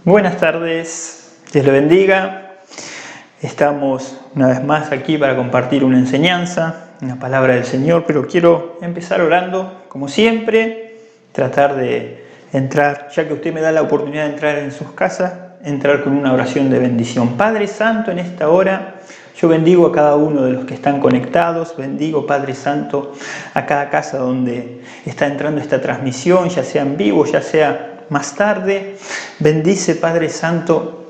Buenas tardes, Dios le bendiga. Estamos una vez más aquí para compartir una enseñanza, una palabra del Señor, pero quiero empezar orando, como siempre, tratar de entrar, ya que usted me da la oportunidad de entrar en sus casas, entrar con una oración de bendición. Padre Santo, en esta hora yo bendigo a cada uno de los que están conectados, bendigo, Padre Santo, a cada casa donde está entrando esta transmisión, ya sea en vivo, ya sea más tarde. Bendice, Padre Santo,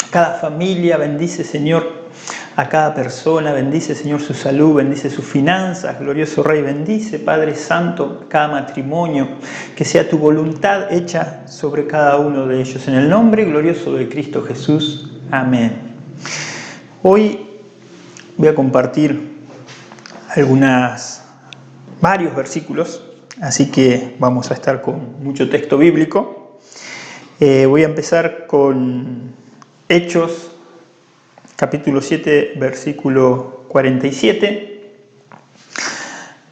a cada familia, bendice, Señor, a cada persona, bendice, Señor, su salud, bendice sus finanzas, glorioso Rey, bendice, Padre Santo, cada matrimonio, que sea tu voluntad hecha sobre cada uno de ellos, en el nombre glorioso de Cristo Jesús. Amén. Hoy voy a compartir varios versículos, así que vamos a estar con mucho texto bíblico. Voy a empezar con Hechos, capítulo 7, versículo 47.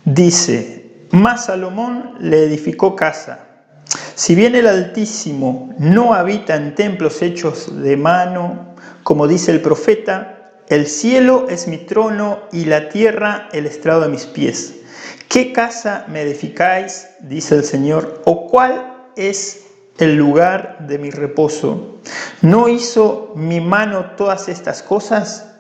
Dice: Mas Salomón le edificó casa. Si bien el Altísimo no habita en templos hechos de mano, como dice el profeta, el cielo es mi trono y la tierra el estrado de mis pies. ¿Qué casa me edificáis? Dice el Señor. ¿O cuál es el lugar de mi reposo? ¿No hizo mi mano todas estas cosas?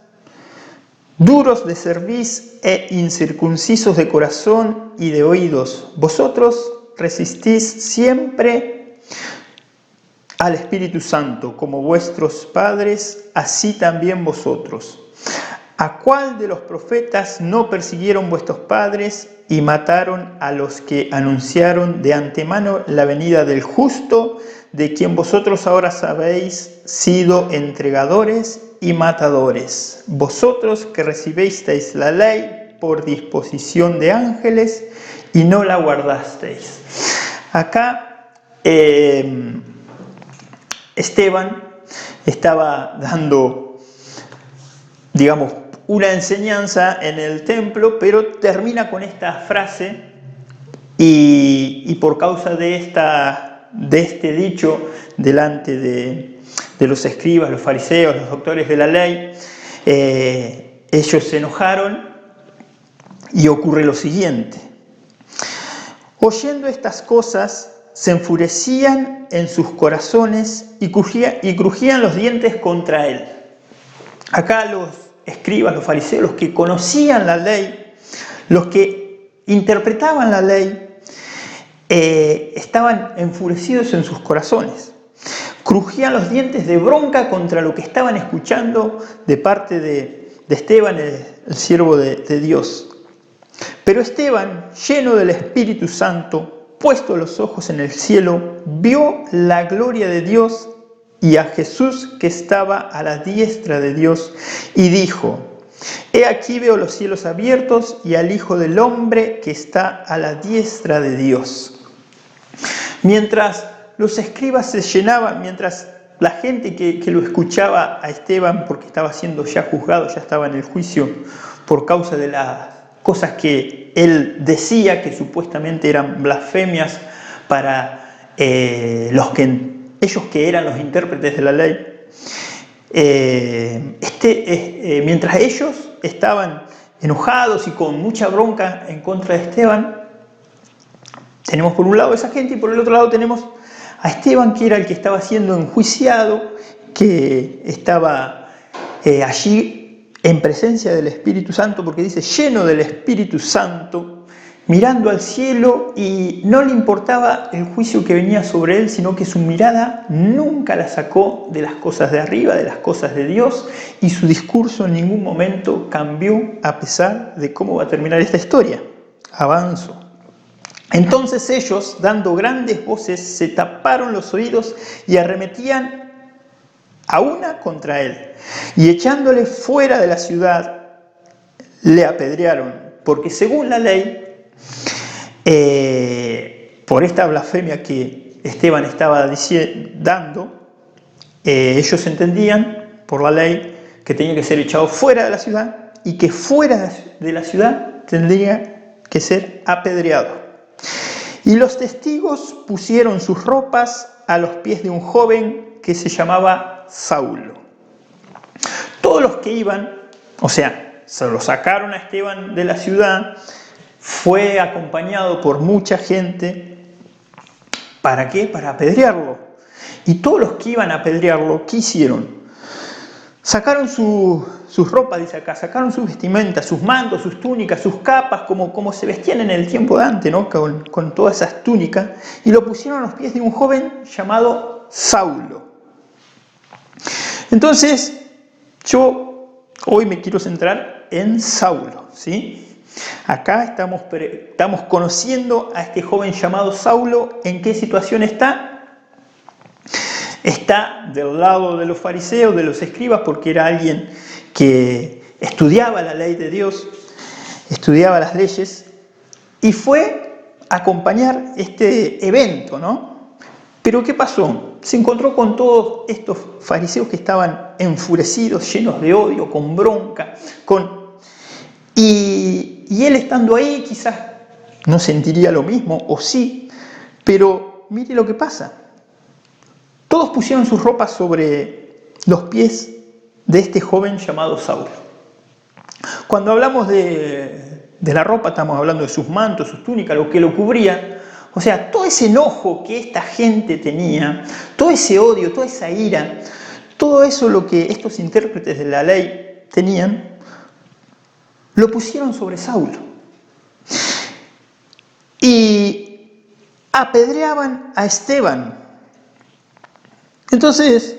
Duros de cerviz e incircuncisos de corazón y de oídos, vosotros resistís siempre al Espíritu Santo, como vuestros padres, así también vosotros. ¿A cuál de los profetas no persiguieron vuestros padres y mataron a los que anunciaron de antemano la venida del justo, de quien vosotros ahora habéis sido entregadores y matadores? Vosotros que recibisteis la ley por disposición de ángeles y no la guardasteis. Acá Esteban estaba dando, digamos, una enseñanza en el templo, pero termina con esta frase y por causa de este dicho delante de los escribas, los fariseos, los doctores de la ley, ellos se enojaron y ocurre lo siguiente. Oyendo estas cosas, se enfurecían en sus corazones y crujían los dientes contra él. Acá los escribas, los fariseos, los que conocían la ley, los que interpretaban la ley, estaban enfurecidos en sus corazones. Crujían los dientes de bronca contra lo que estaban escuchando de parte de Esteban, el siervo de Dios. Pero Esteban, lleno del Espíritu Santo, puesto los ojos en el cielo, vio la gloria de Dios y a Jesús que estaba a la diestra de Dios, y dijo: He aquí veo los cielos abiertos y al Hijo del Hombre que está a la diestra de Dios. Mientras los escribas se llenaban, mientras la gente que lo escuchaba a Esteban, porque estaba siendo ya juzgado, ya estaba en el juicio por causa de las cosas que él decía, que supuestamente eran blasfemias para ellos que eran los intérpretes de la ley, mientras ellos estaban enojados y con mucha bronca en contra de Esteban, tenemos por un lado esa gente y por el otro lado tenemos a Esteban, que era el que estaba siendo enjuiciado, que estaba allí en presencia del Espíritu Santo, porque dice lleno del Espíritu Santo, mirando al cielo, y no le importaba el juicio que venía sobre él, sino que su mirada nunca la sacó de las cosas de arriba, de las cosas de Dios, y su discurso en ningún momento cambió a pesar de cómo va a terminar esta historia. Avanzo. Entonces ellos, dando grandes voces, se taparon los oídos y arremetían a una contra él, y echándole fuera de la ciudad, le apedrearon, porque según la ley, por esta blasfemia que Esteban estaba dando, ellos entendían por la ley que tenía que ser echado fuera de la ciudad y que fuera de la ciudad tendría que ser apedreado. Y los testigos pusieron sus ropas a los pies de un joven que se llamaba Saulo. Todos los que iban, o sea, se lo sacaron a Esteban de la ciudad, fue acompañado por mucha gente. ¿Para qué? Para apedrearlo. Y todos los que iban a apedrearlo, ¿qué hicieron? Sacaron sus ropas, dice acá, sacaron sus vestimentas, sus mantos, sus túnicas, sus capas, como se vestían en el tiempo de antes, ¿no? Con todas esas túnicas, y lo pusieron a los pies de un joven llamado Saulo. Entonces, yo hoy me quiero centrar en Saulo, ¿sí? Acá estamos conociendo a este joven llamado Saulo. ¿En qué situación está? Está del lado de los fariseos, de los escribas, porque era alguien que estudiaba la ley de Dios, estudiaba las leyes, y fue a acompañar este evento, ¿no? Pero ¿qué pasó? Se encontró con todos estos fariseos que estaban enfurecidos, llenos de odio, con bronca, y él estando ahí quizás no sentiría lo mismo, o sí, pero mire lo que pasa. Todos pusieron sus ropas sobre los pies de este joven llamado Saulo. Cuando hablamos de la ropa, estamos hablando de sus mantos, sus túnicas, lo que lo cubría. O sea, todo ese enojo que esta gente tenía, todo ese odio, toda esa ira, todo eso lo que estos intérpretes de la ley tenían, lo pusieron sobre Saulo. Y apedreaban a Esteban. Entonces,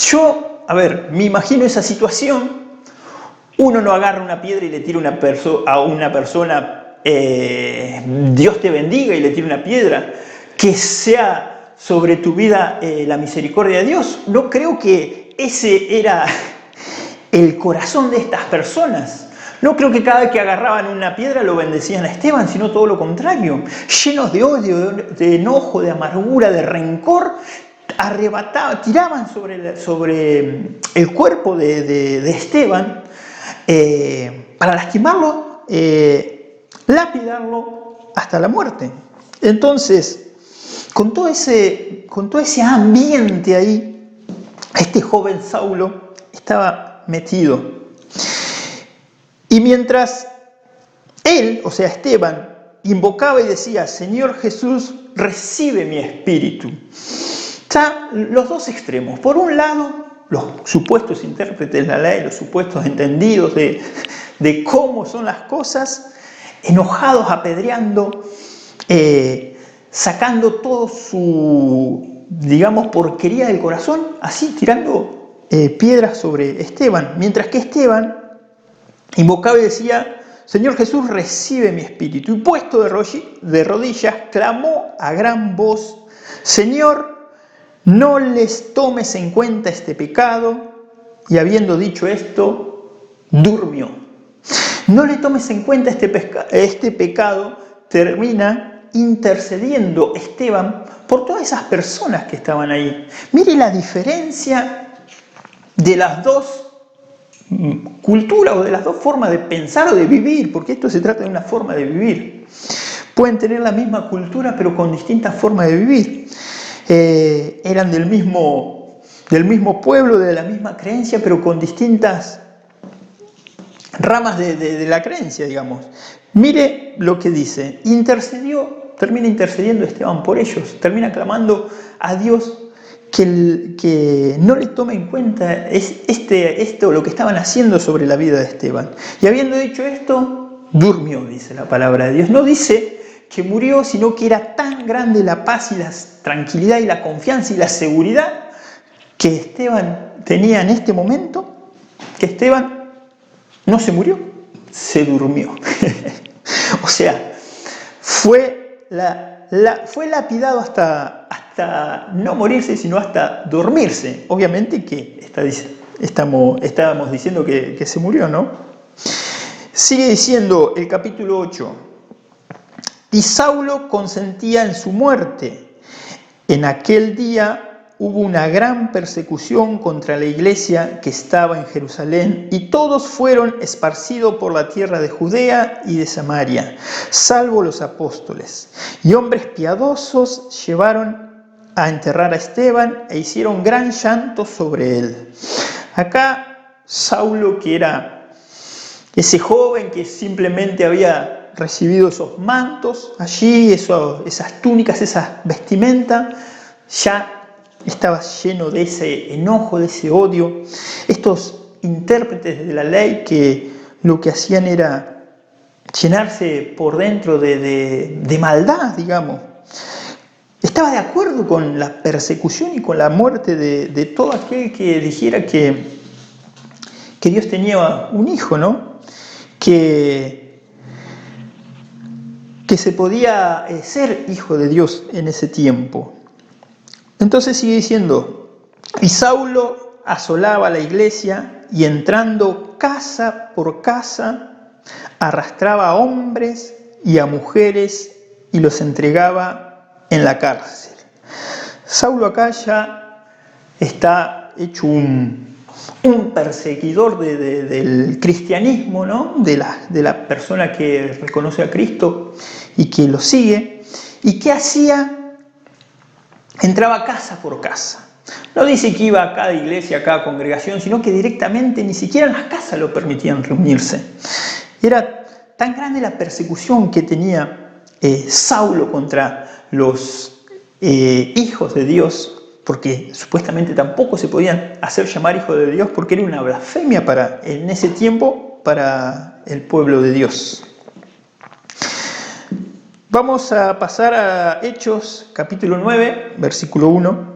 yo, me imagino esa situación. Uno no agarra una piedra y le tira a una persona, Dios te bendiga, y le tira una piedra, que sea sobre tu vida la misericordia de Dios. No creo que ese era el corazón de estas personas. No creo que cada vez que agarraban una piedra lo bendecían a Esteban, sino todo lo contrario. Llenos de odio, de enojo, de amargura, de rencor, tiraban sobre el cuerpo de Esteban para lastimarlo, lapidarlo hasta la muerte. Entonces, con todo ese ambiente ahí, este joven Saulo estaba metido. Y mientras él, o sea Esteban, invocaba y decía: Señor Jesús, recibe mi espíritu. Están los dos extremos. Por un lado, los supuestos intérpretes de la ley, los supuestos entendidos de cómo son las cosas, enojados, apedreando, sacando todo su, porquería del corazón, así tirando piedras sobre Esteban. Mientras que Esteban invocaba y decía: Señor Jesús, recibe mi espíritu. Y puesto de rodillas, clamó a gran voz: Señor, no les tomes en cuenta este pecado. Y habiendo dicho esto, durmió. No le tomes en cuenta este pecado. Termina intercediendo Esteban por todas esas personas que estaban ahí. Mire la diferencia de las dos culturas o de las dos formas de pensar o de vivir, porque esto se trata de una forma de vivir. Pueden tener la misma cultura, pero con distintas formas de vivir. Eran del mismo pueblo, de la misma creencia, pero con distintas ramas de la creencia, digamos. Mire lo que dice: termina intercediendo Esteban por ellos, termina clamando a Dios que no le tome en cuenta esto, lo que estaban haciendo sobre la vida de Esteban. Y habiendo dicho esto, durmió, dice la palabra de Dios. No dice que murió, sino que era tan grande la paz y la tranquilidad y la confianza y la seguridad que Esteban tenía en este momento, que Esteban no se murió, se durmió. O sea, fue lapidado hasta no morirse, sino hasta dormirse. Obviamente que estábamos diciendo que se murió, ¿no? Sigue diciendo el capítulo 8. Y Saulo consentía en su muerte. En aquel día hubo una gran persecución contra la iglesia que estaba en Jerusalén, y todos fueron esparcidos por la tierra de Judea y de Samaria, salvo los apóstoles. Y hombres piadosos llevaron a enterrar a Esteban e hicieron gran llanto sobre él. Acá Saulo, que era ese joven que simplemente había recibido esos mantos allí, esas túnicas, esas vestimentas, ya estaba lleno de ese enojo, de ese odio. Estos intérpretes de la ley que lo que hacían era llenarse por dentro de maldad, digamos. Estaba de acuerdo con la persecución y con la muerte de todo aquel que dijera que Dios tenía un hijo, ¿no? Que se podía ser hijo de Dios en ese tiempo. Entonces sigue diciendo, y Saulo asolaba la iglesia y entrando casa por casa, arrastraba a hombres y a mujeres y los entregaba en la cárcel. Saulo acá ya está hecho un perseguidor del cristianismo, ¿no? de la persona que reconoce a Cristo y que lo sigue. ¿Y qué hacía? Entraba casa por casa. No dice que iba a cada iglesia, a cada congregación, sino que directamente ni siquiera en las casas lo permitían reunirse. Era tan grande la persecución que tenía Saulo contra los hijos de Dios, porque supuestamente tampoco se podían hacer llamar hijos de Dios porque era una blasfemia en ese tiempo para el pueblo de Dios. Vamos a pasar a Hechos capítulo 9, versículo 1.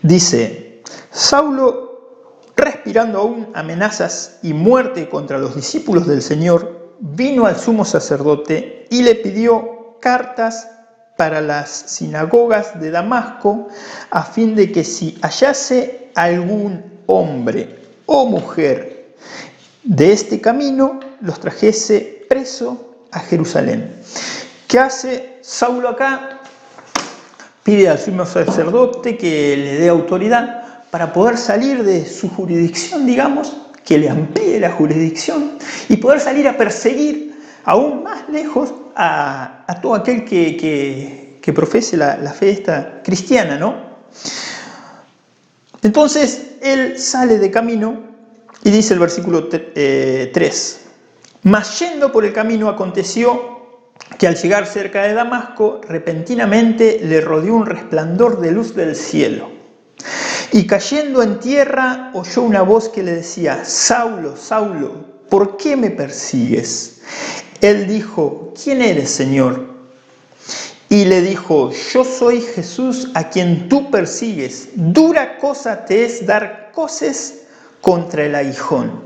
Dice, Saulo, respirando aún amenazas y muerte contra los discípulos del Señor, vino al sumo sacerdote y le pidió cartas para las sinagogas de Damasco, a fin de que si hallase algún hombre o mujer de este camino, los trajese preso a Jerusalén. ¿Qué hace Saulo acá? Pide al sumo sacerdote que le dé autoridad para poder salir de su jurisdicción, digamos, que le amplíe la jurisdicción y poder salir a perseguir aún más lejos a todo aquel que profese la fe esta cristiana, ¿no? Entonces, él sale de camino y dice el versículo 3, mas yendo por el camino aconteció que al llegar cerca de Damasco, repentinamente le rodeó un resplandor de luz del cielo. Y cayendo en tierra, oyó una voz que le decía, Saulo, Saulo, ¿por qué me persigues? Él dijo, ¿quién eres, Señor? Y le dijo, yo soy Jesús a quien tú persigues. Dura cosa te es dar coces contra el aguijón.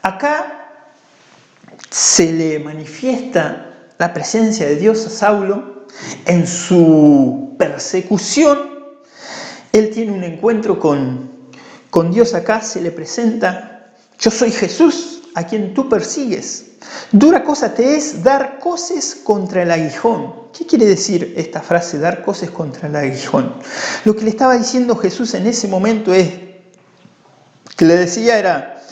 Acá se le manifiesta la presencia de Dios a Saulo en su persecución. Él tiene un encuentro con Dios acá, se le presenta, yo soy Jesús a quien tú persigues. Dura cosa te es dar coces contra el aguijón. ¿Qué quiere decir esta frase, dar coces contra el aguijón? Lo que le estaba diciendo Jesús en ese momento que le decía era,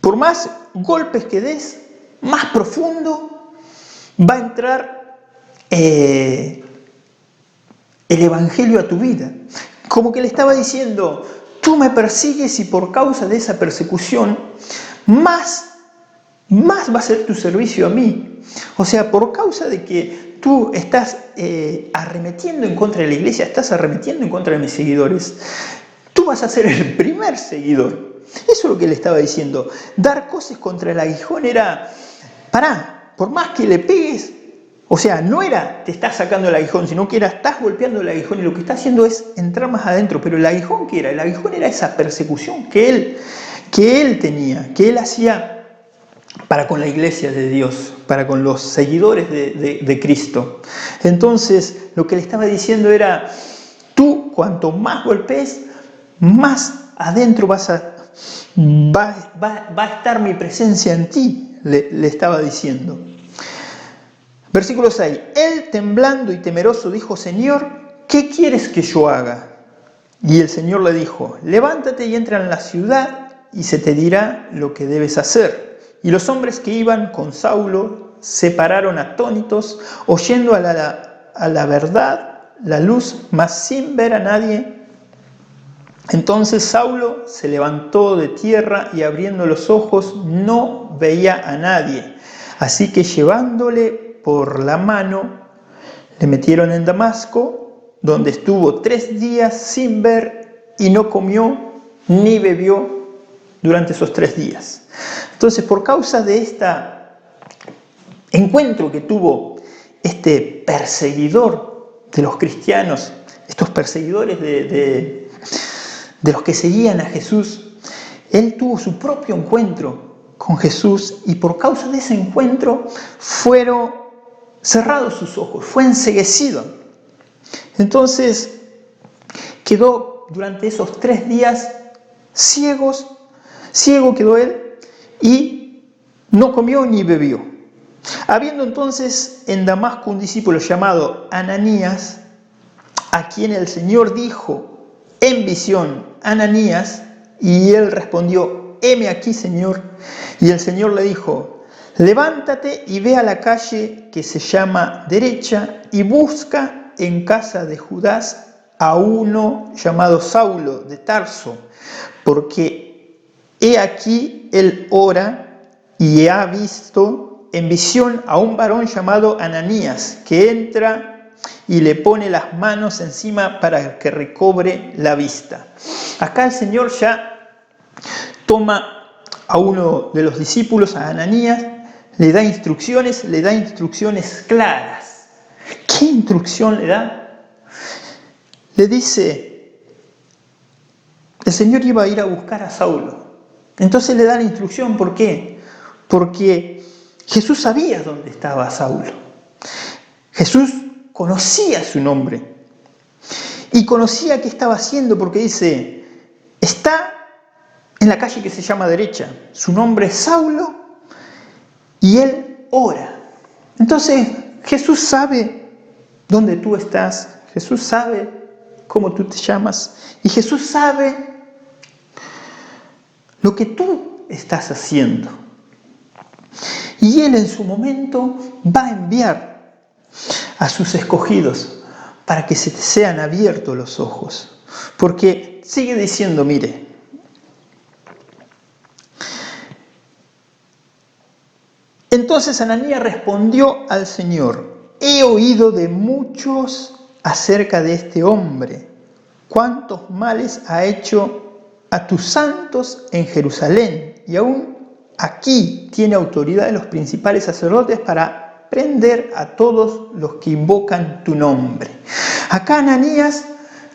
por más golpes que des, más profundo va a entrar el Evangelio a tu vida. Como que le estaba diciendo, tú me persigues y por causa de esa persecución, más va a ser tu servicio a mí. O sea, por causa de que tú estás arremetiendo en contra de la iglesia, estás arremetiendo en contra de mis seguidores, tú vas a ser el primer seguidor. Eso es lo que le estaba diciendo. Dar coces contra el aguijón era, por más que le pegues, o sea, no era te estás sacando el aguijón, sino que estás golpeando el aguijón y lo que está haciendo es entrar más adentro. Pero el aguijón, ¿qué era? El aguijón era esa persecución que él tenía, que él hacía para con la iglesia de Dios, para con los seguidores de Cristo. Entonces, lo que le estaba diciendo era, tú cuanto más golpees, más adentro va a estar mi presencia en ti, le estaba diciendo. Versículo 6. Él, temblando y temeroso, dijo, Señor, ¿qué quieres que yo haga? Y el Señor le dijo, levántate y entra en la ciudad y se te dirá lo que debes hacer. Y los hombres que iban con Saulo se pararon atónitos, oyendo a la verdad la luz, mas sin ver a nadie. Entonces Saulo se levantó de tierra y abriendo los ojos no veía a nadie. Así que llevándole por la mano, le metieron en Damasco, donde estuvo 3 días sin ver y no comió ni bebió durante esos 3 días. Entonces, por causa de este encuentro que tuvo este perseguidor de los cristianos, estos perseguidores de los que seguían a Jesús, él tuvo su propio encuentro con Jesús y por causa de ese encuentro fueron cerrados sus ojos, fue enceguecido. Entonces quedó durante esos 3 días ciego quedó él y no comió ni bebió. Habiendo entonces en Damasco un discípulo llamado Ananías, a quien el Señor dijo en visión: Ananías, y él respondió: heme aquí, Señor. Y el Señor le dijo: levántate y ve a la calle que se llama Derecha y busca en casa de Judas a uno llamado Saulo de Tarso, porque he aquí él ora y ha visto en visión a un varón llamado Ananías, que entra y le pone las manos encima para que recobre la vista. Acá el Señor ya toma a uno de los discípulos, a Ananías, le da instrucciones claras. ¿Qué instrucción le da? Le dice, el Señor iba a ir a buscar a Saulo. Entonces le da la instrucción, ¿por qué? Porque Jesús sabía dónde estaba Saulo. Jesús conocía su nombre y conocía qué estaba haciendo, porque dice, está en la calle que se llama Derecha, su nombre es Saulo y él ora. Entonces Jesús sabe dónde tú estás, Jesús sabe cómo tú te llamas y Jesús sabe lo que tú estás haciendo. Y Él en su momento va a enviar a sus escogidos para que se te sean abiertos los ojos. Porque sigue diciendo, mire, entonces Ananías respondió al Señor: he oído de muchos acerca de este hombre, cuántos males ha hecho a tus santos en Jerusalén, y aún aquí tiene autoridad de los principales sacerdotes para prender a todos los que invocan tu nombre. Acá Ananías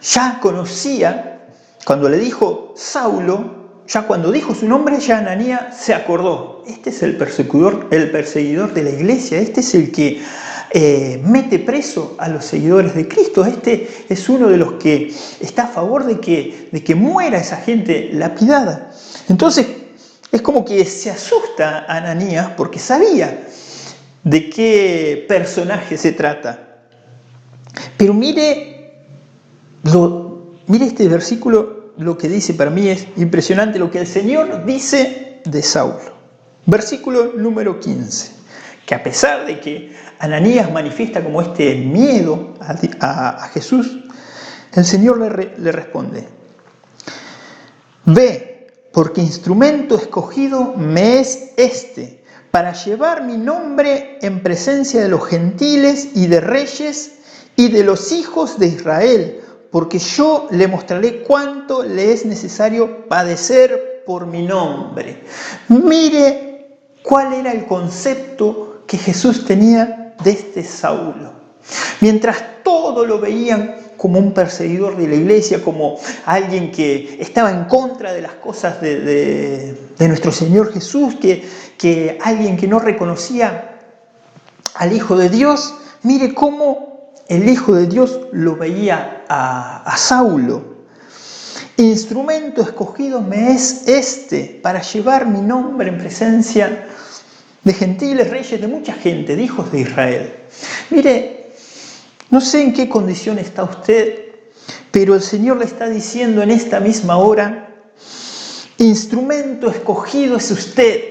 ya conocía, cuando le dijo Saulo, ya cuando dijo su nombre, ya Ananías se acordó. Este es el perseguidor de la iglesia, este es el que mete preso a los seguidores de Cristo, este es uno de los que está a favor de que muera esa gente lapidada. Entonces es como que se asusta a Ananías porque sabía de qué personaje se trata. Pero mire este versículo, lo que dice, para mí es impresionante lo que el Señor dice de Saulo. Versículo número 15, que a pesar de que Ananías manifiesta como este miedo a Jesús, el Señor le responde: ve, porque instrumento escogido me es este, para llevar mi nombre en presencia de los gentiles y de reyes y de los hijos de Israel, porque yo le mostraré cuánto le es necesario padecer por mi nombre. Mire cuál era el concepto que Jesús tenía de este Saulo. Mientras todos lo veían como un perseguidor de la iglesia, como alguien que estaba en contra de las cosas de nuestro Señor Jesús, que alguien que no reconocía al Hijo de Dios, mire cómo el Hijo de Dios lo veía a Saulo. Instrumento escogido me es este, para llevar mi nombre en presencia de gentiles, reyes, de mucha gente, de hijos de Israel. Mire, no sé en qué condición está usted, pero el Señor le está diciendo en esta misma hora: instrumento escogido es usted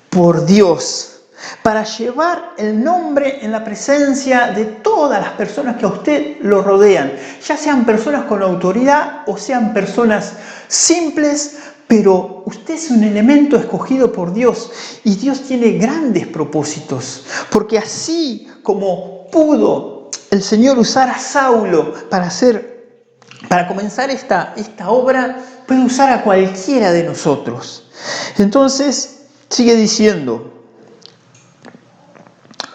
por Dios. para llevar el nombre en la presencia de todas las personas que a usted lo rodean, ya sean personas con autoridad o sean personas simples, pero usted es un elemento escogido por Dios y Dios tiene grandes propósitos, porque así como pudo el Señor usar a Saulo para comenzar esta obra, puede usar a cualquiera de nosotros. Entonces, sigue diciendo,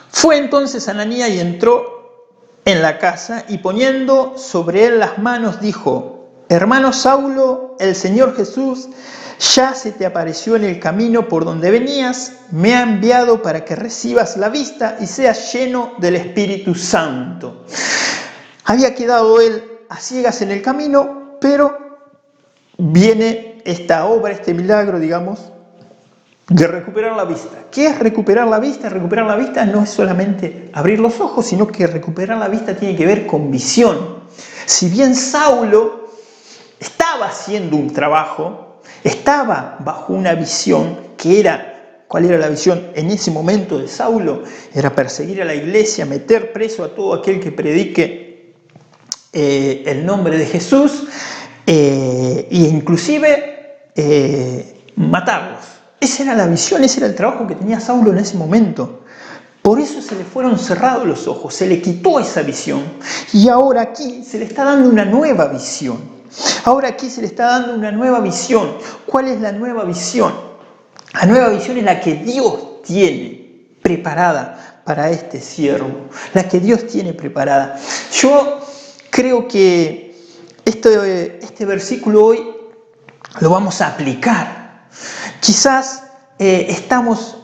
fue entonces Ananías y entró en la casa y poniendo sobre él las manos dijo, hermano Saulo, el Señor Jesús ya se te apareció en el camino por donde venías, me ha enviado para que recibas la vista y seas lleno del Espíritu Santo. Había quedado él a ciegas en el camino, pero viene esta obra, este milagro, digamos, de recuperar la vista. ¿Qué es recuperar la vista? Recuperar la vista no es solamente abrir los ojos, sino que recuperar la vista tiene que ver con visión. Si bien Saulo estaba haciendo un trabajo, estaba bajo una visión que era, ¿cuál era la visión en ese momento de Saulo? Era perseguir a la iglesia, meter preso a todo aquel que predique el nombre de Jesús e inclusive matarlos. Esa era la visión, ese era el trabajo que tenía Saulo en ese momento. Por eso se le fueron cerrados los ojos, se le quitó esa visión y ahora aquí se le está dando una nueva visión. Ahora aquí se le está dando una nueva visión. ¿Cuál es la nueva visión? La nueva visión es la que Dios tiene preparada para este siervo, la que Dios tiene preparada. Yo creo que este versículo hoy lo vamos a aplicar. Quizás estamos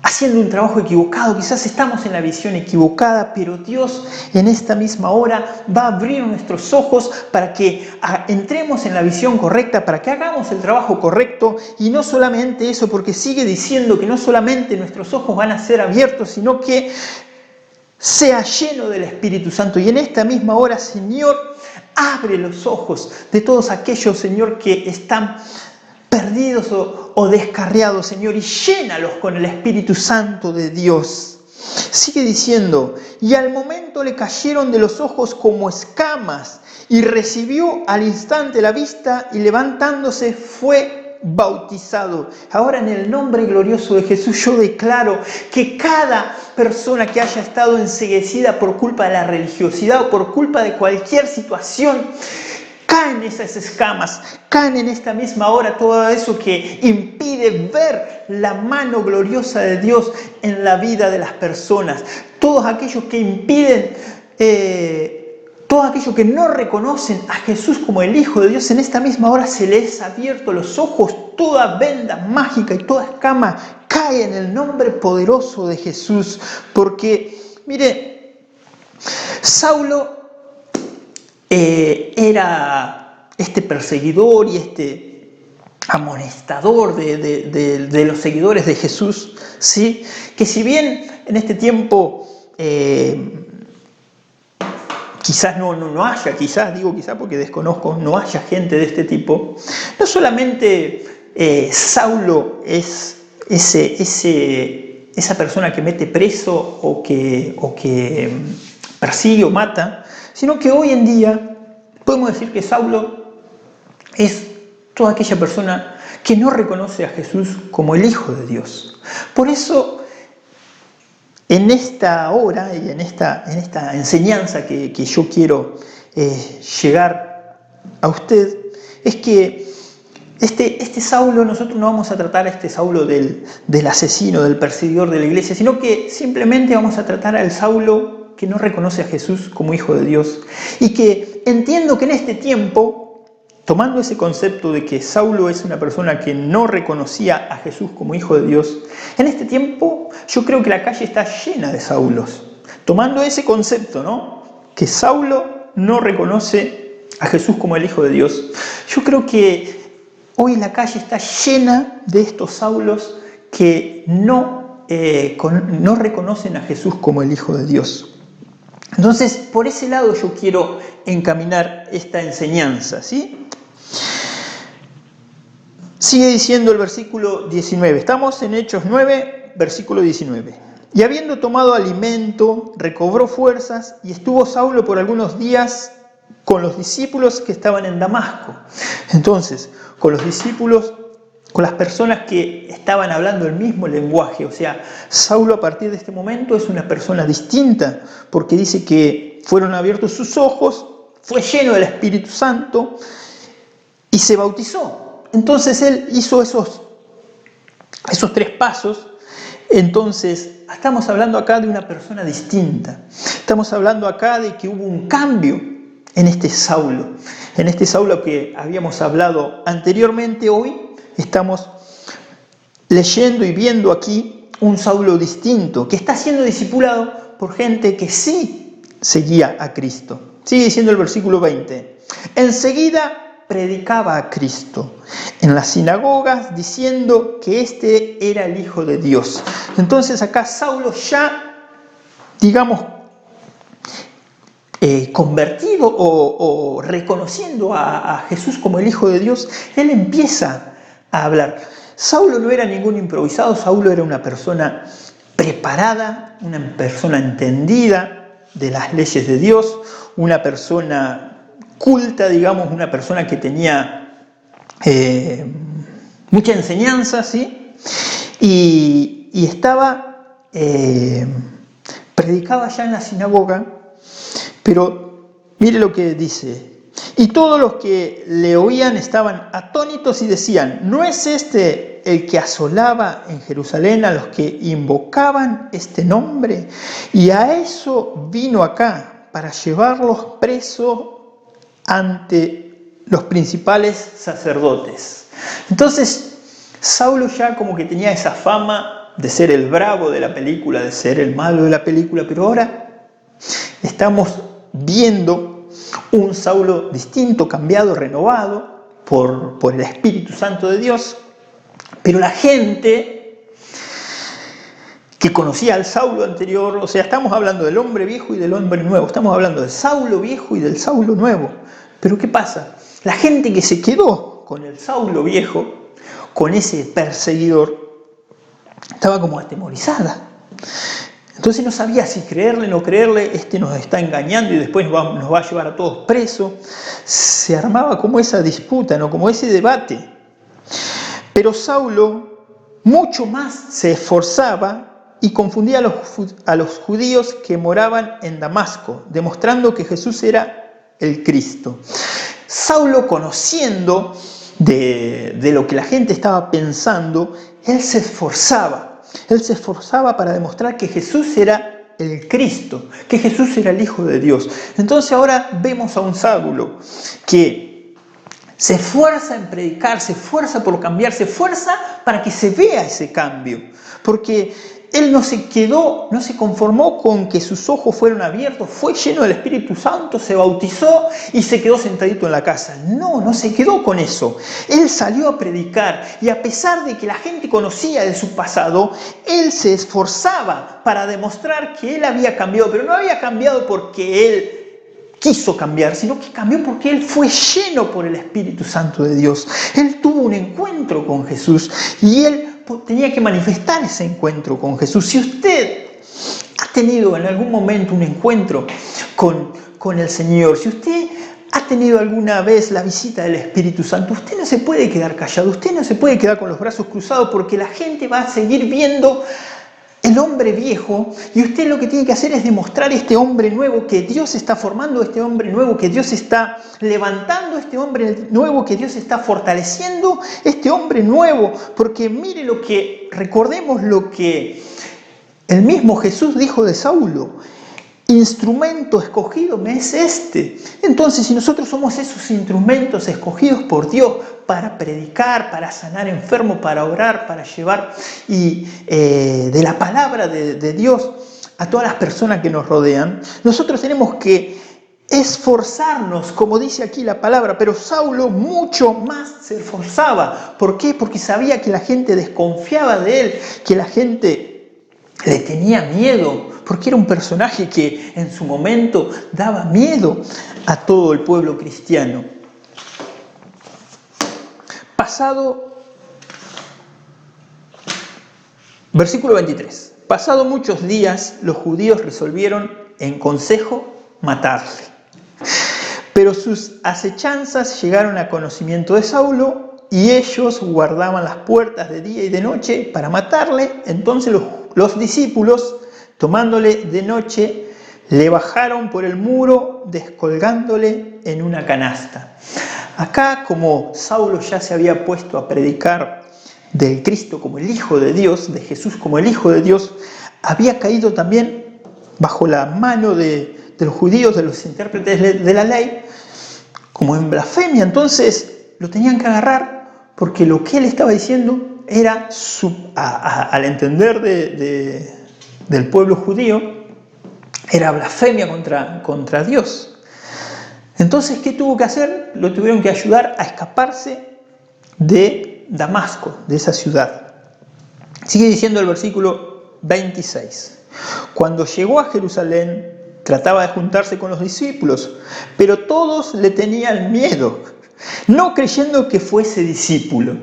haciendo un trabajo equivocado, quizás estamos en la visión equivocada, pero Dios en esta misma hora va a abrir nuestros ojos para que entremos en la visión correcta, para que hagamos el trabajo correcto, y no solamente eso, porque sigue diciendo que no solamente nuestros ojos van a ser abiertos, sino que sea lleno del Espíritu Santo. Y en esta misma hora, Señor, abre los ojos de todos aquellos, Señor, que están perdidos o descarriados, Señor, y llénalos con el Espíritu Santo de Dios. Sigue diciendo, y al momento le cayeron de los ojos como escamas, y recibió al instante la vista, y levantándose fue bautizado. Ahora en el nombre glorioso de Jesús yo declaro que cada persona que haya estado enceguecida por culpa de la religiosidad o por culpa de cualquier situación, caen esas escamas, caen en esta misma hora todo eso que impide ver la mano gloriosa de Dios en la vida de las personas. Todos aquellos que impiden, todos aquellos que no reconocen a Jesús como el Hijo de Dios, en esta misma hora se les ha abierto los ojos, toda venda mágica y toda escama cae en el nombre poderoso de Jesús. Porque, mire, Saulo era este perseguidor y este amonestador de los seguidores de Jesús, ¿sí? Que si bien en este tiempo quizás no haya, quizás porque desconozco, no haya gente de este tipo, no solamente Saulo es esa persona que mete preso o que persigue o mata, sino que hoy en día podemos decir que Saulo es toda aquella persona que no reconoce a Jesús como el Hijo de Dios. Por eso, en esta hora y en esta enseñanza que yo quiero llegar a usted, es que este Saulo, nosotros no vamos a tratar a este Saulo del asesino, del perseguidor de la iglesia, sino que simplemente vamos a tratar al Saulo que no reconoce a Jesús como Hijo de Dios, y que entiendo que en este tiempo, tomando ese concepto de que Saulo es una persona que no reconocía a Jesús como Hijo de Dios, en este tiempo yo creo que la calle está llena de Saulos, tomando ese concepto, ¿no? Que Saulo no reconoce a Jesús como el Hijo de Dios. Yo creo que hoy la calle está llena de estos Saulos que no reconocen a Jesús como el Hijo de Dios. Entonces, por ese lado yo quiero encaminar esta enseñanza, ¿sí? Sigue diciendo el versículo 19. Estamos en Hechos 9, versículo 19. Y habiendo tomado alimento, recobró fuerzas y estuvo Saulo por algunos días con los discípulos que estaban en Damasco. Entonces, con los discípulos, con las personas que estaban hablando el mismo lenguaje. O sea, Saulo a partir de este momento es una persona distinta, porque dice que fueron abiertos sus ojos, fue lleno del Espíritu Santo y se bautizó. Entonces él hizo esos 3 pasos. Entonces, estamos hablando acá de una persona distinta. Estamos hablando acá de que hubo un cambio en este Saulo que habíamos hablado anteriormente. Hoy estamos leyendo y viendo aquí un Saulo distinto, que está siendo discipulado por gente que sí seguía a Cristo. Sigue diciendo el versículo 20. Enseguida predicaba a Cristo en las sinagogas diciendo que este era el Hijo de Dios. Entonces acá Saulo ya, digamos, convertido o reconociendo a Jesús como el Hijo de Dios, él empieza a hablar. Saulo no era ningún improvisado, Saulo era una persona preparada, una persona entendida de las leyes de Dios, una persona culta, digamos, una persona que tenía mucha enseñanza, ¿sí? Y estaba, predicaba ya en la sinagoga, pero mire lo que dice. Y todos los que le oían estaban atónitos y decían, ¿no es este el que asolaba en Jerusalén a los que invocaban este nombre? Y a eso vino acá, para llevarlos presos ante los principales sacerdotes. Entonces, Saulo ya como que tenía esa fama de ser el bravo de la película, de ser el malo de la película, pero ahora estamos viendo un Saulo distinto, cambiado, renovado por el Espíritu Santo de Dios. Pero la gente que conocía al Saulo anterior, o sea, estamos hablando del hombre viejo y del hombre nuevo, estamos hablando del Saulo viejo y del Saulo nuevo. Pero ¿qué pasa? La gente que se quedó con el Saulo viejo, con ese perseguidor, estaba como atemorizada. Entonces no sabía si creerle o no creerle, este nos está engañando y después nos va a llevar a todos presos. Se armaba como esa disputa, ¿no? Como ese debate. Pero Saulo mucho más se esforzaba y confundía a los judíos que moraban en Damasco, demostrando que Jesús era el Cristo. Saulo, conociendo de lo que la gente estaba pensando, él se esforzaba. Él se esforzaba para demostrar que Jesús era el Cristo, que Jesús era el Hijo de Dios. Entonces ahora vemos a un Saulo que se esfuerza en predicar, se esfuerza por cambiar, se esfuerza para que se vea ese cambio. Porque él no se conformó con que sus ojos fueron abiertos, fue lleno del Espíritu Santo, se bautizó y se quedó sentadito en la casa. No se quedó con eso. Él salió a predicar y a pesar de que la gente conocía de su pasado, él se esforzaba para demostrar que él había cambiado, pero no había cambiado porque él quiso cambiar, sino que cambió porque él fue lleno por el Espíritu Santo de Dios. Él tuvo un encuentro con Jesús y él tenía que manifestar ese encuentro con Jesús. Si usted ha tenido en algún momento un encuentro con el Señor, si usted ha tenido alguna vez la visita del Espíritu Santo, usted no se puede quedar callado, usted no se puede quedar con los brazos cruzados porque la gente va a seguir viendo el hombre viejo y usted lo que tiene que hacer es demostrar este hombre nuevo que Dios está formando, este hombre nuevo que Dios está levantando, este hombre nuevo que Dios está fortaleciendo, este hombre nuevo, porque mire recordemos lo que el mismo Jesús dijo de Saulo: instrumento escogido me es este. Entonces, si nosotros somos esos instrumentos escogidos por Dios para predicar, para sanar enfermos, para orar, para llevar de la palabra de Dios a todas las personas que nos rodean, nosotros tenemos que esforzarnos, como dice aquí la palabra. Pero Saulo mucho más se esforzaba. ¿Por qué? Porque sabía que la gente desconfiaba de él, que la gente le tenía miedo, porque era un personaje que en su momento daba miedo a todo el pueblo cristiano. Pasado, versículo 23. Pasado muchos días, los judíos resolvieron en consejo matarle. Pero sus acechanzas llegaron a conocimiento de Saulo y ellos guardaban las puertas de día y de noche para matarle. Entonces los discípulos, tomándole de noche, le bajaron por el muro, descolgándole en una canasta. Acá, como Saulo ya se había puesto a predicar del Cristo como el Hijo de Dios, de Jesús como el Hijo de Dios, había caído también bajo la mano de los judíos, de los intérpretes de la ley, como en blasfemia. Entonces lo tenían que agarrar porque lo que él estaba diciendo era, al entender del pueblo judío, era blasfemia contra Dios. Entonces, ¿qué tuvo que hacer? Lo tuvieron que ayudar a escaparse de Damasco, de esa ciudad. Sigue diciendo el versículo 26. Cuando llegó a Jerusalén, trataba de juntarse con los discípulos, pero todos le tenían miedo, no creyendo que fuese discípulo.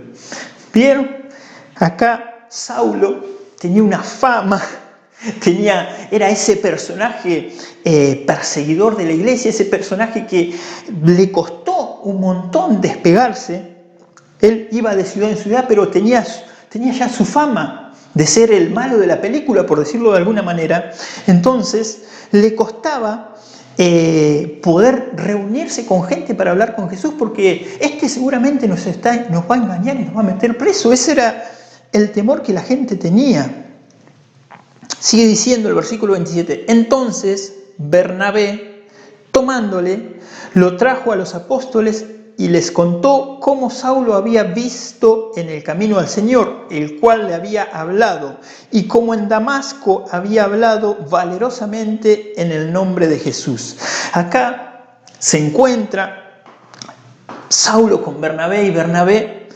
¿Vieron? Acá Saulo tenía una fama, era ese personaje perseguidor de la iglesia, ese personaje que le costó un montón despegarse. Él iba de ciudad en ciudad, pero tenía ya su fama de ser el malo de la película, por decirlo de alguna manera. Entonces le costaba poder reunirse con gente para hablar con Jesús, porque seguramente nos va a engañar y nos va a meter preso. Ese era el temor que la gente tenía. Sigue diciendo el versículo 27. Entonces Bernabé, tomándole, lo trajo a los apóstoles y les contó cómo Saulo había visto en el camino al Señor, el cual le había hablado, y cómo en Damasco había hablado valerosamente en el nombre de Jesús. Acá se encuentra Saulo con Bernabé, y Bernabé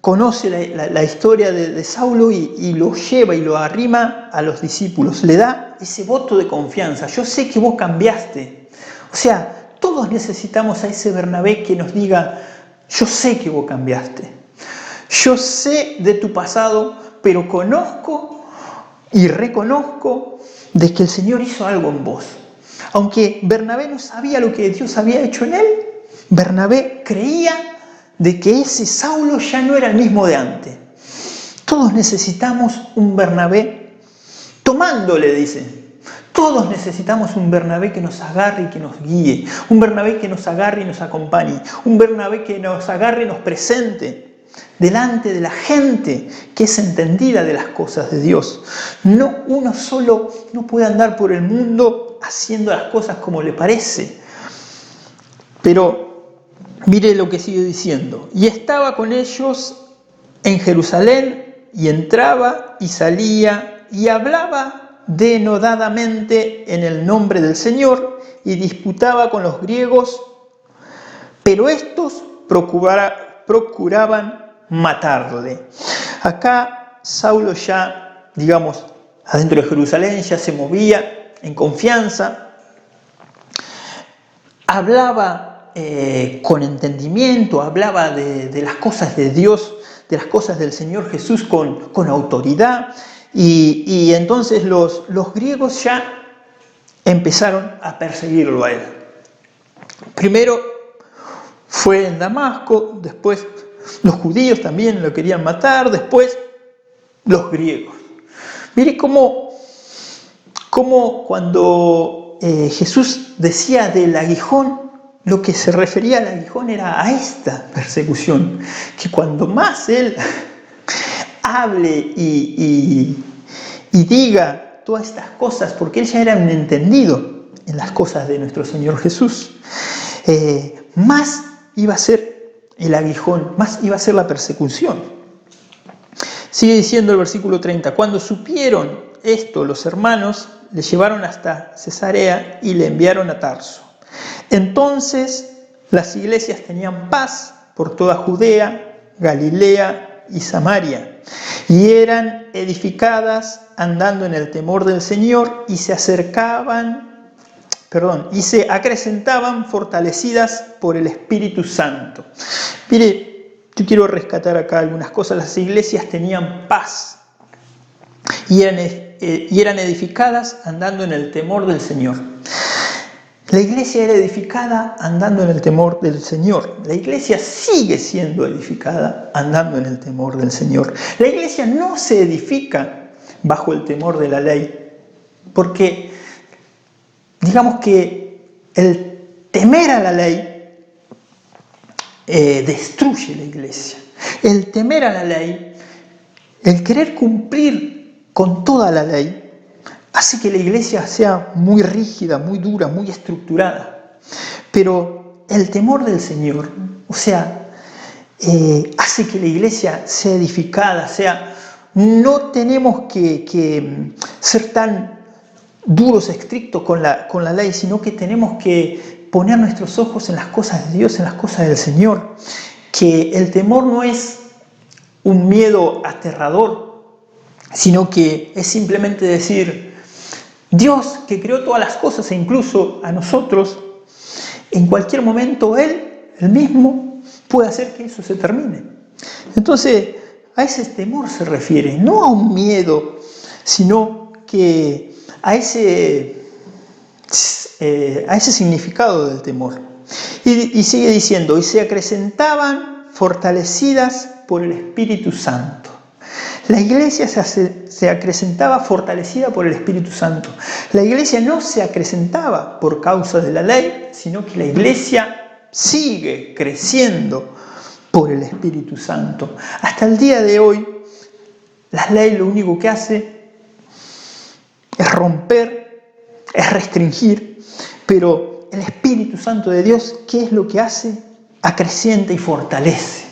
conoce la historia de Saulo y lo lleva y lo arrima a los discípulos. Le da ese voto de confianza. Yo sé que vos cambiaste. O sea, todos necesitamos a ese Bernabé que nos diga, yo sé que vos cambiaste. Yo sé de tu pasado, pero conozco y reconozco de que el Señor hizo algo en vos. Aunque Bernabé no sabía lo que Dios había hecho en él, Bernabé creía de que ese Saulo ya no era el mismo de antes. Todos necesitamos un Bernabé, tomándole, dice. Todos necesitamos un Bernabé que nos agarre y que nos guíe, un Bernabé que nos agarre y nos acompañe, un Bernabé que nos agarre y nos presente delante de la gente que es entendida de las cosas de Dios. No, uno solo no puede andar por el mundo haciendo las cosas como le parece. Pero mire lo que sigue diciendo. Y estaba con ellos en Jerusalén, y entraba y salía y hablaba denodadamente en el nombre del Señor, y disputaba con los griegos, pero estos procuraban matarle. Acá Saulo ya, digamos, adentro de Jerusalén ya se movía en confianza, hablaba con entendimiento, hablaba de las cosas de Dios, de las cosas del Señor Jesús con autoridad. Y entonces los griegos ya empezaron a perseguirlo a él. Primero fue en Damasco, después los judíos también lo querían matar, después los griegos. Mire cómo cuando Jesús decía del aguijón, lo que se refería al aguijón era a esta persecución, que cuando más él hable y diga todas estas cosas, porque él ya era un entendido en las cosas de nuestro Señor Jesús, más iba a ser el aguijón, más iba a ser la persecución. Sigue diciendo el versículo 30, cuando supieron esto los hermanos, le llevaron hasta Cesarea y le enviaron a Tarso. Entonces las iglesias tenían paz por toda Judea, Galilea y Samaria, y eran edificadas andando en el temor del Señor, y se acrecentaban fortalecidas por el Espíritu Santo. Mire, yo quiero rescatar acá algunas cosas. Las iglesias tenían paz y eran edificadas andando en el temor del Señor. La iglesia era edificada andando en el temor del Señor. La iglesia sigue siendo edificada andando en el temor del Señor. La iglesia no se edifica bajo el temor de la ley, porque digamos que el temer a la ley destruye la iglesia. El temer a la ley, el querer cumplir con toda la ley, hace que la iglesia sea muy rígida, muy dura, muy estructurada. Pero el temor del Señor, hace que la iglesia sea edificada, no tenemos que ser tan duros, estrictos con la ley, sino que tenemos que poner nuestros ojos en las cosas de Dios, en las cosas del Señor. Que el temor no es un miedo aterrador, sino que es simplemente decir, Dios que creó todas las cosas e incluso a nosotros, en cualquier momento Él mismo puede hacer que eso se termine. Entonces, a ese temor se refiere, no a un miedo, sino que a ese significado del temor. Y sigue diciendo, y se acrecentaban fortalecidas por el Espíritu Santo. La iglesia se acrecentaba fortalecida por el Espíritu Santo. La iglesia no se acrecentaba por causa de la ley, sino que la iglesia sigue creciendo por el Espíritu Santo. Hasta el día de hoy, la ley lo único que hace es romper, es restringir, pero el Espíritu Santo de Dios, ¿qué es lo que hace? Acrecienta y fortalece.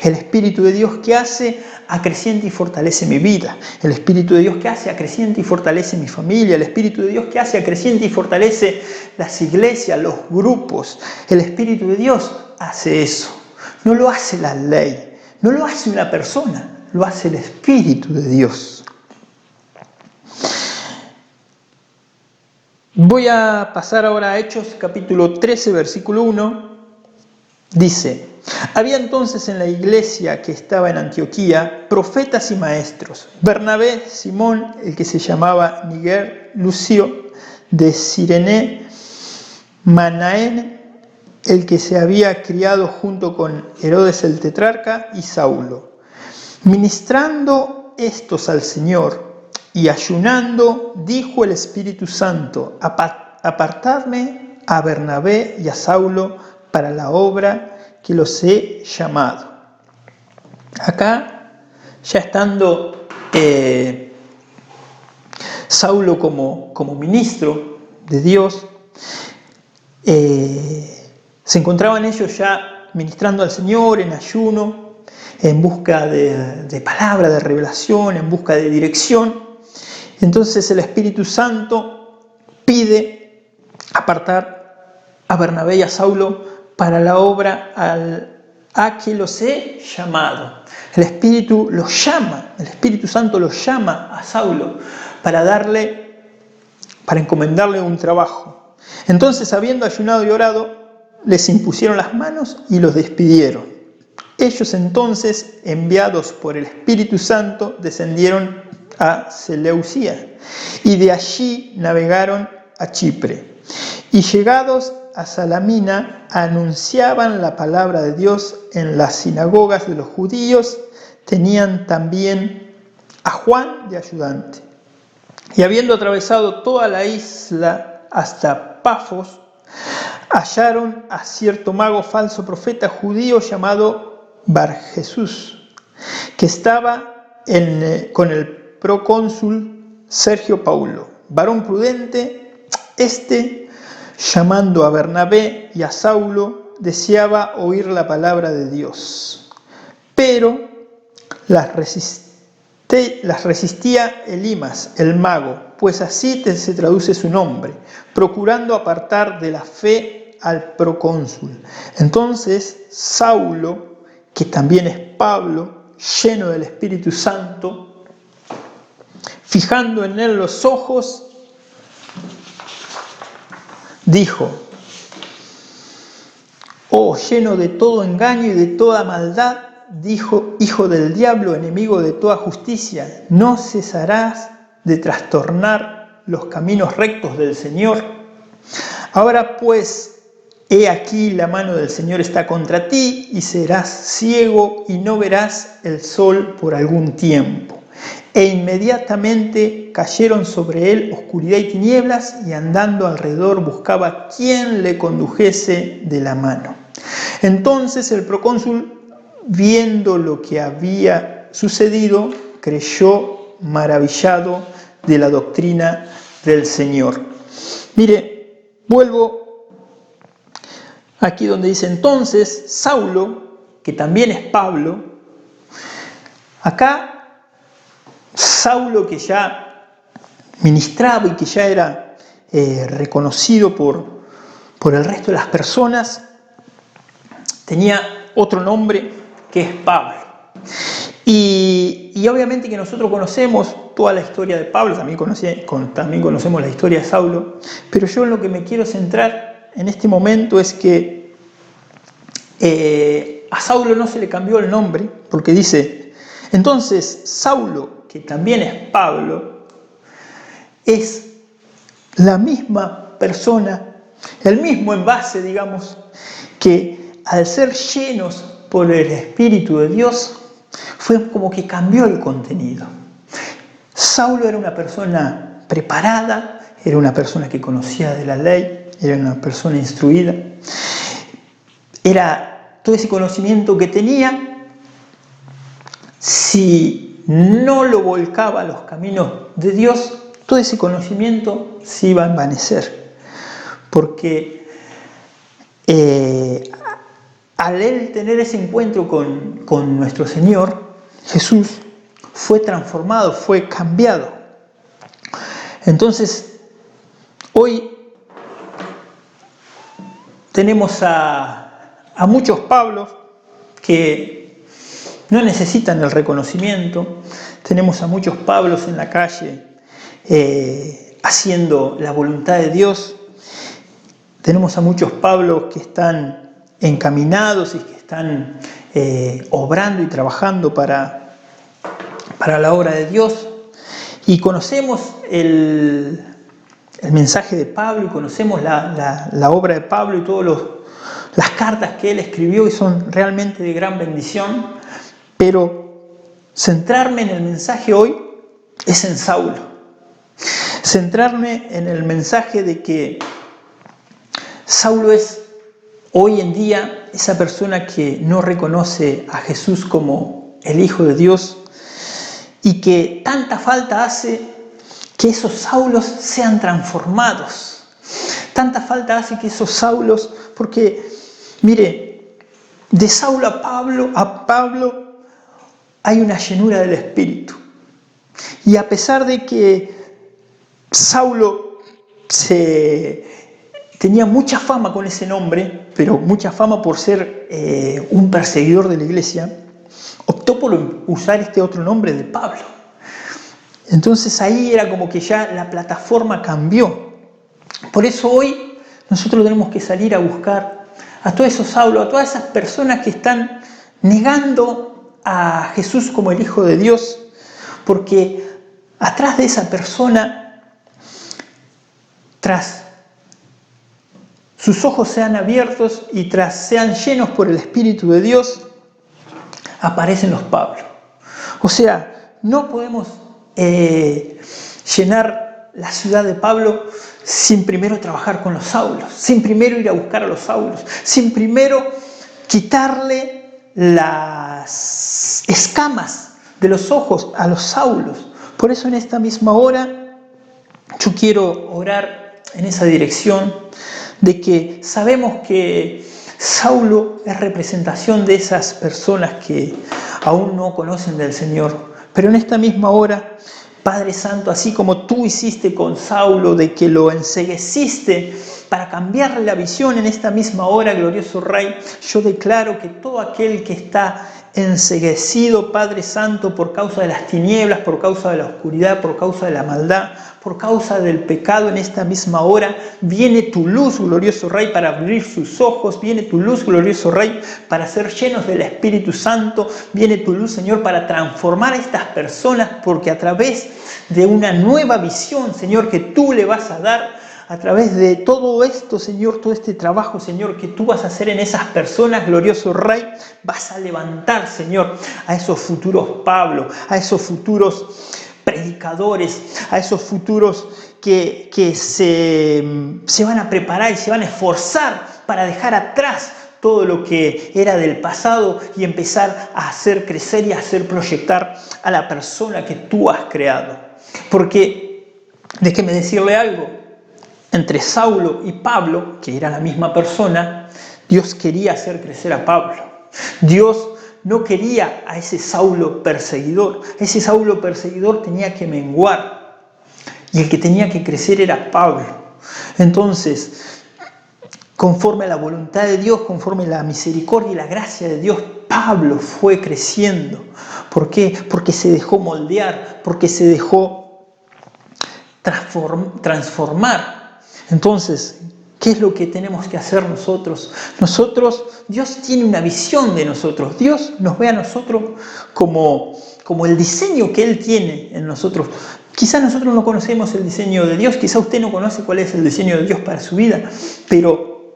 El Espíritu de Dios, ¿qué hace? Acrecienta y fortalece mi vida. El Espíritu de Dios, ¿qué hace? Acrecienta y fortalece mi familia. El Espíritu de Dios, ¿qué hace? Acrecienta y fortalece las iglesias, los grupos. El Espíritu de Dios hace eso. No lo hace la ley, no lo hace una persona, lo hace el Espíritu de Dios. Voy a pasar ahora a Hechos capítulo 13, versículo 1. Dice, había entonces en la iglesia que estaba en Antioquía profetas y maestros, Bernabé, Simón, el que se llamaba Niger, Lucio, de Cirene, Manaén, el que se había criado junto con Herodes el tetrarca, y Saulo. Ministrando estos al Señor y ayunando, dijo el Espíritu Santo, apartadme a Bernabé y a Saulo para la obra que los he llamado. Acá, ya estando Saulo como ministro de Dios, se encontraban ellos ya ministrando al Señor en ayuno, en busca de palabra, de revelación, en busca de dirección. Entonces el Espíritu Santo pide apartar a Bernabé y a Saulo para la obra a que los he llamado. El Espíritu los llama, el Espíritu Santo los llama a Saulo para encomendarle un trabajo. Entonces, habiendo ayunado y orado, les impusieron las manos y los despidieron. Ellos entonces, enviados por el Espíritu Santo, descendieron a Seleucia y de allí navegaron a Chipre. Y llegados a Salamina, anunciaban la palabra de Dios en las sinagogas de los judíos. Tenían también a Juan de ayudante. Y habiendo atravesado toda la isla hasta Pafos, hallaron a cierto mago falso profeta judío llamado Bar-Jesús, que estaba con el procónsul Sergio Paulo, varón prudente. Llamando a Bernabé y a Saulo, deseaba oír la palabra de Dios, pero las resistía Elimas, el mago, pues así se traduce su nombre, procurando apartar de la fe al procónsul. Entonces Saulo, que también es Pablo, lleno del Espíritu Santo, fijando en él los ojos, dijo, oh, lleno de todo engaño y de toda maldad, dijo, hijo del diablo, enemigo de toda justicia, ¿no cesarás de trastornar los caminos rectos del Señor? Ahora pues, he aquí la mano del Señor está contra ti, y serás ciego y no verás el sol por algún tiempo. E inmediatamente cayeron sobre él oscuridad y tinieblas, y andando alrededor buscaba quién le condujese de la mano. Entonces el procónsul, viendo lo que había sucedido, creyó maravillado de la doctrina del Señor. Mire, vuelvo aquí donde dice entonces Saulo, que también es Pablo. Acá Saulo, que ya ministraba y que ya era reconocido por el resto de las personas, tenía otro nombre que es Pablo. Y obviamente que nosotros conocemos toda la historia de Pablo, también conocemos la historia de Saulo, pero yo en lo que me quiero centrar en este momento es que a Saulo no se le cambió el nombre, porque dice, entonces Saulo, que también es Pablo, es la misma persona, el mismo envase, digamos, que al ser llenos por el Espíritu de Dios, fue como que cambió el contenido. Saulo era una persona preparada, era una persona que conocía de la ley, era una persona instruida, era todo ese conocimiento que tenía, si no lo volcaba a los caminos de Dios, todo ese conocimiento se iba a envanecer, porque al él tener ese encuentro con nuestro Señor Jesús, fue transformado, fue cambiado. Entonces, hoy tenemos a muchos Pablos que no necesitan el reconocimiento. Tenemos a muchos Pablos en la calle haciendo la voluntad de Dios. Tenemos a muchos Pablos que están encaminados y que están obrando y trabajando para la obra de Dios. Y conocemos el mensaje de Pablo y conocemos la obra de Pablo y todas las cartas que él escribió, y son realmente de gran bendición. Pero centrarme en el mensaje hoy es en Saulo. Centrarme en el mensaje de que Saulo es hoy en día esa persona que no reconoce a Jesús como el Hijo de Dios, y que tanta falta hace que esos Saulos sean transformados. Tanta falta hace que esos Saulos, porque mire, de Saulo a Pablo hay una llenura del Espíritu. Y a pesar de que Saulo tenía mucha fama con ese nombre, pero mucha fama por ser un perseguidor de la iglesia, optó por usar este otro nombre de Pablo. Entonces ahí era como que ya la plataforma cambió. Por eso hoy nosotros tenemos que salir a buscar a todos esos Saulos, a todas esas personas que están negando a Jesús como el Hijo de Dios, porque atrás de esa persona, tras sus ojos sean abiertos y tras sean llenos por el Espíritu de Dios, aparecen los Pablos. O sea, no podemos llenar la ciudad de Pablo sin primero trabajar con los Saulos, sin primero ir a buscar a los Saulos, sin primero quitarle las escamas de los ojos a los Saulos. Por eso en esta misma hora yo quiero orar en esa dirección, de que sabemos que Saulo es representación de esas personas que aún no conocen del Señor, pero en esta misma hora, Padre Santo, así como tú hiciste con Saulo, de que lo encegueciste para cambiarle la visión, en esta misma hora, glorioso Rey, yo declaro que todo aquel que está enceguecido, Padre Santo, por causa de las tinieblas, por causa de la oscuridad, por causa de la maldad, por causa del pecado, en esta misma hora viene tu luz, glorioso Rey, para abrir sus ojos, viene tu luz, glorioso Rey, para ser llenos del Espíritu Santo, viene tu luz, Señor, para transformar a estas personas, porque a través de una nueva visión, Señor, que tú le vas a dar, a través de todo esto, Señor, todo este trabajo, Señor, que tú vas a hacer en esas personas, glorioso Rey, vas a levantar, Señor, a esos futuros Pablo, a esos futuros predicadores, a esos futuros que se van a preparar y se van a esforzar para dejar atrás todo lo que era del pasado y empezar a hacer crecer y a hacer proyectar a la persona que tú has creado. Porque, déjeme decirle algo, entre Saulo y Pablo, que era la misma persona, Dios quería hacer crecer a Pablo. Dios no quería a ese Saulo perseguidor. Ese Saulo perseguidor tenía que menguar. Y el que tenía que crecer era Pablo. Entonces, conforme a la voluntad de Dios, conforme a la misericordia y la gracia de Dios, Pablo fue creciendo. ¿Por qué? Porque se dejó moldear, porque se dejó transformar. Entonces, ¿qué es lo que tenemos que hacer nosotros? Dios tiene una visión de nosotros. Dios nos ve a nosotros como el diseño que Él tiene en nosotros. Quizá nosotros no conocemos el diseño de Dios, quizá usted no conoce cuál es el diseño de Dios para su vida, pero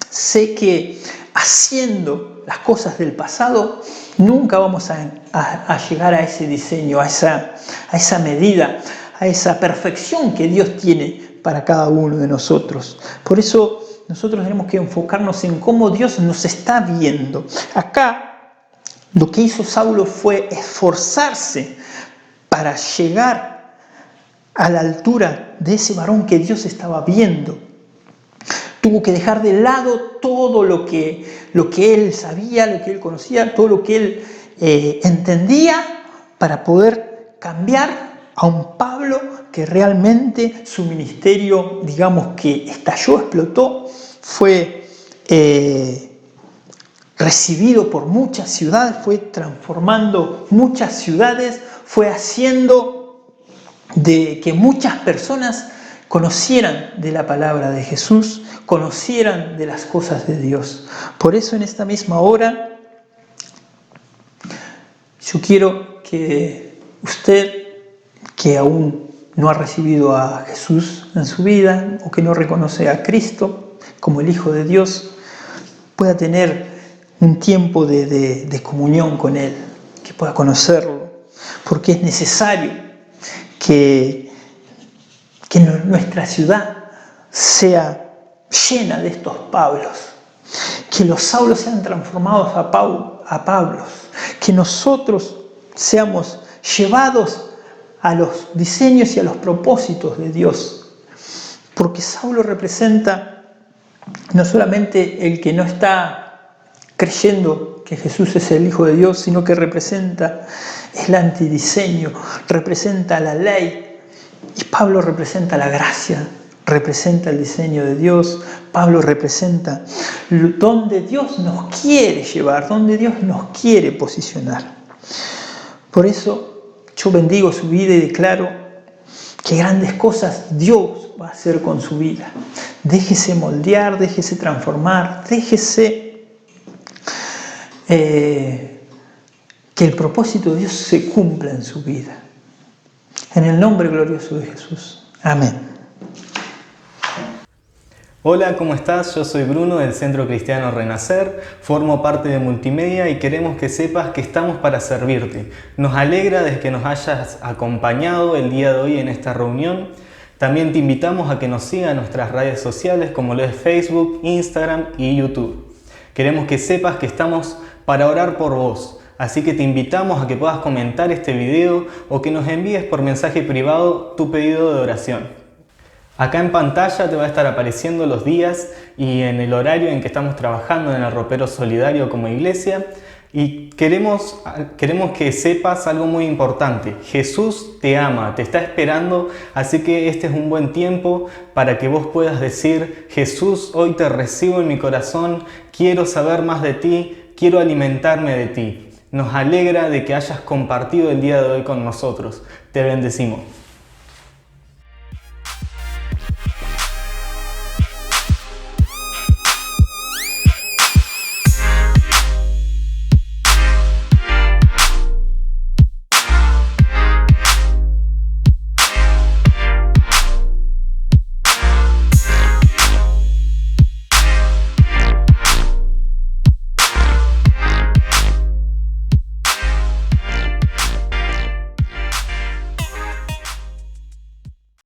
sé que haciendo las cosas del pasado, nunca vamos a llegar a ese diseño, a esa medida, a esa perfección que Dios tiene para cada uno de nosotros. Por eso nosotros tenemos que enfocarnos en cómo Dios nos está viendo. Acá lo que hizo Saulo fue esforzarse para llegar a la altura de ese varón que Dios estaba viendo. Tuvo que dejar de lado todo lo que él sabía, lo que él conocía, todo lo que él entendía para poder cambiar a un Pablo que realmente su ministerio, digamos que estalló, explotó, fue recibido por muchas ciudades, fue transformando muchas ciudades, fue haciendo de que muchas personas conocieran de la palabra de Jesús, conocieran de las cosas de Dios. Por eso en esta misma hora yo quiero que usted, que aún no ha recibido a Jesús en su vida o que no reconoce a Cristo como el Hijo de Dios, pueda tener un tiempo de comunión con Él, que pueda conocerlo, porque es necesario que nuestra ciudad sea llena de estos Pablos, que los Saulos sean transformados a Pablos, que nosotros seamos llevados a los diseños y a los propósitos de Dios. Porque Saulo representa no solamente el que no está creyendo que Jesús es el Hijo de Dios, sino que representa el antidiseño, representa la ley. Y Pablo representa la gracia, representa el diseño de Dios. Pablo representa donde Dios nos quiere llevar, donde Dios nos quiere posicionar. Por eso yo bendigo su vida y declaro que grandes cosas Dios va a hacer con su vida. Déjese moldear, déjese transformar, déjese que el propósito de Dios se cumpla en su vida. En el nombre glorioso de Jesús. Amén. Hola, ¿cómo estás? Yo soy Bruno del Centro Cristiano Renacer, formo parte de Multimedia y queremos que sepas que estamos para servirte. Nos alegra de que nos hayas acompañado el día de hoy en esta reunión. También te invitamos a que nos sigas en nuestras redes sociales como lo es Facebook, Instagram y YouTube. Queremos que sepas que estamos para orar por vos, así que te invitamos a que puedas comentar este video o que nos envíes por mensaje privado tu pedido de oración. Acá en pantalla te va a estar apareciendo los días y en el horario en que estamos trabajando en el ropero solidario como iglesia. Y queremos que sepas algo muy importante. Jesús te ama, te está esperando, así que este es un buen tiempo para que vos puedas decir: Jesús, hoy te recibo en mi corazón, quiero saber más de ti, quiero alimentarme de ti. Nos alegra de que hayas compartido el día de hoy con nosotros. Te bendecimos.